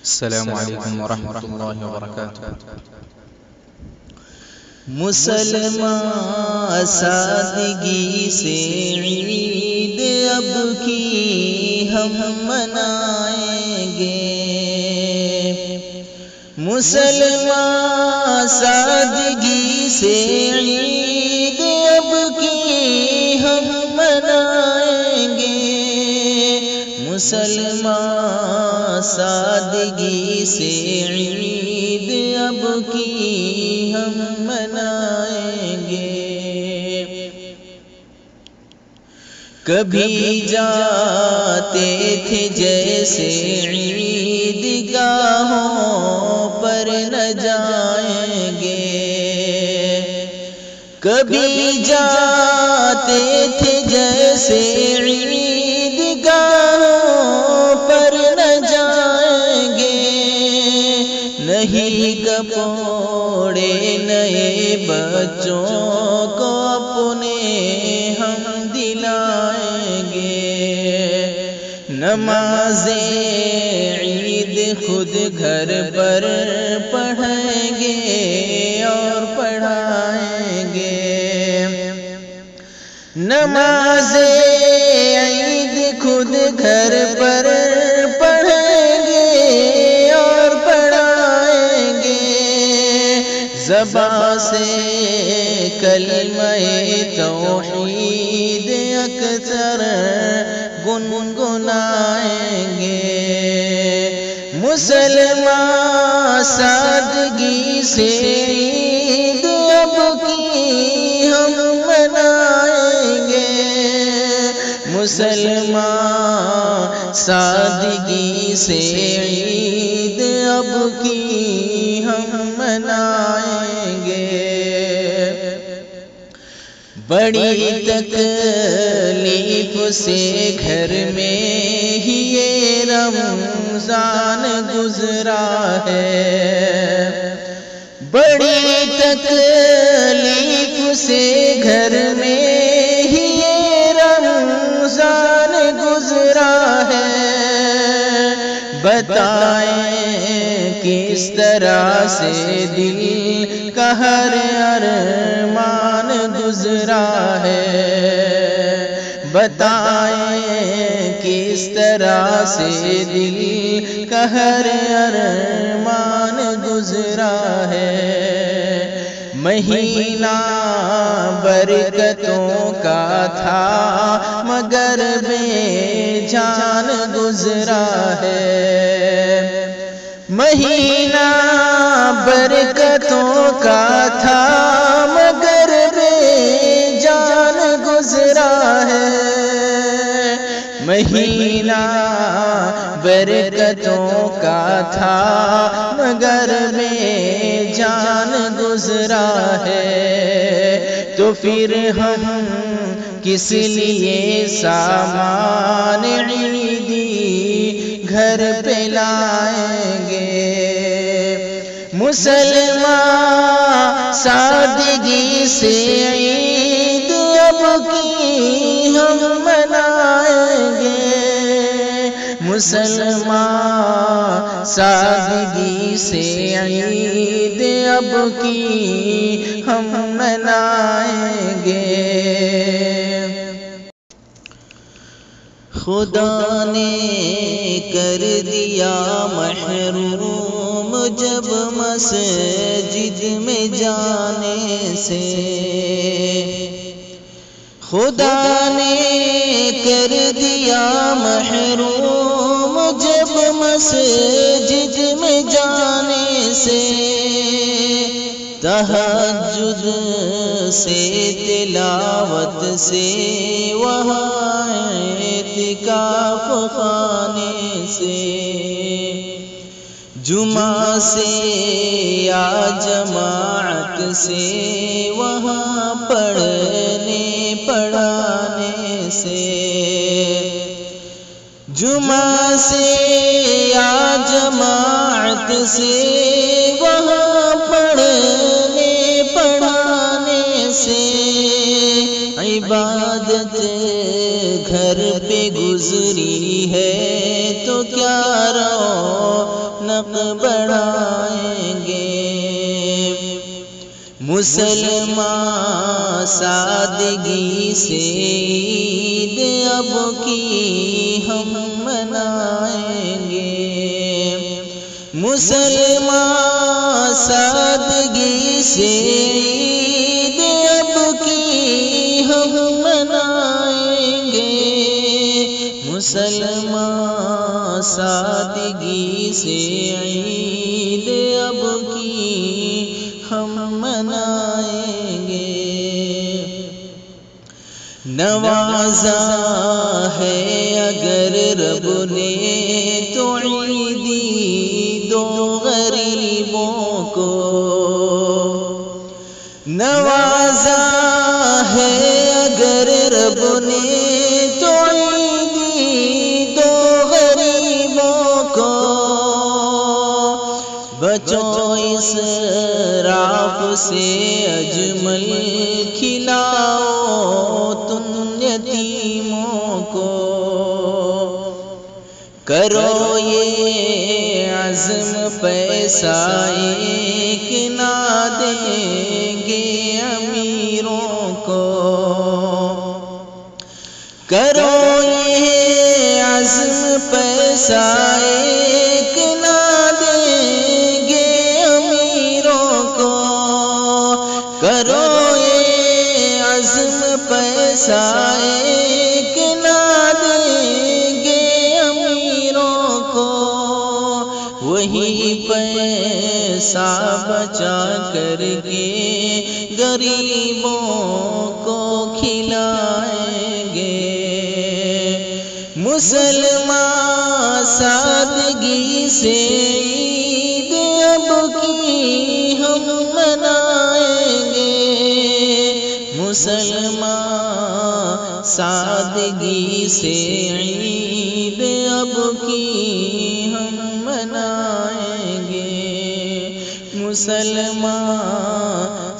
السلام علیکم ورحمۃ اللہ وبرکاتہ۔ مسلمان سادگی سے عید اب کی ہم منائیں گے، مسلمان سادگی سے عید اب کی ہم منائیں گے، مسلمان سادگی سے عید اب کی ہم منائیں گے۔ کبھی جاتے تھے جیسے عید گاہوں پر نہ جائیں گے، کبھی جاتے تھے جیسے عید گاہوں پر نہ جائیں گے، نہیں کپڑے نئے بچوں کو اپنے ہم دلائیں گے، نماز عید خود گھر پر پڑھیں گے اور پڑھائیں گے، نماز عید خود گھر پر پڑھیں گے اور پڑھائیں گے، زبان سے کلمہ توحید اکثر گنگنائیں گے، مسلمان سادگی سے عید اب کی ہم منائیں گے، مسلمان سادگی سے عید اب کی ہم منائیں گے۔ بڑی تکلیف سے گھر میں ہی یہ رمضان گزرا ہے، بڑی تکلیف سے گھر میں ہی یہ رمضان گزرا ہے، بتائیں کس طرح سے دل کا ہر ارمان گزرا ہے، بتائیں کس طرح سے دل کا ہر ارمان گزرا ہے، مہینہ برکتوں کا تھا مگر بے جان گزرا ہے، مہینہ برکتوں کا تھا مگر بے جان گزرا ہے، مہینہ برکتوں کا تھا مگر بے جان گزرا ہے، تو پھر ہم کس لیے سامان عیدی گھر پہ لائیں گے، مسلمان سادگی سے عید اب کی ہم منائیں گے، مسلمان سادگی سے عید اب کی ہم منائیں گے۔ خدا نے کر دیا محروم جب مسجد میں جانے سے، خدا نے کر دیا محروم جب مسجد میں جانے سے، تہجد سے تلاوت سے وہاں اعتکاف خانے سے، جمعہ سے یا جماعت سے وہاں پڑھنے پڑھانے سے، جمعہ سے یا جماعت سے وہاں پڑھنے پڑھانے سے، عبادت گھر پہ گزری ہے تو کیا رونق مسلمان سادگی سے عید اب کی ہم منائیں گے، مسلمان سادگی سے عید اب کی ہم منائیں گے، مسلمان سادگی سے عید اب کی ہم منائیں گے۔ نوازا ہے اگر رب نے تو عیدی دو غریبوں کو، نوازا ہے اگر رب نے تو عیدی دو غریبوں کو، بچو اسراف سے اجمل کھلاؤ تم یتیموں کو، کرو یہ عزم پیسہ ایک نہ دیں گے امیروں کو، کرو یہ عزم پیسہ ایک نہ دیں گے امیروں کو، کرو یہ عزم پیسہ ایک نہ دیں گے امیروں کو، وہی پیسہ بچا کر کے غریبوں کو کھلائیں گے، مسلمان سادگی سے عید اب کی ہم منائیں گے، مسلمان سادگی سے عید اب کی ہم منائیں گے، مسلمان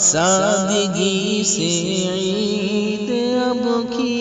سادگی سے عید اب کی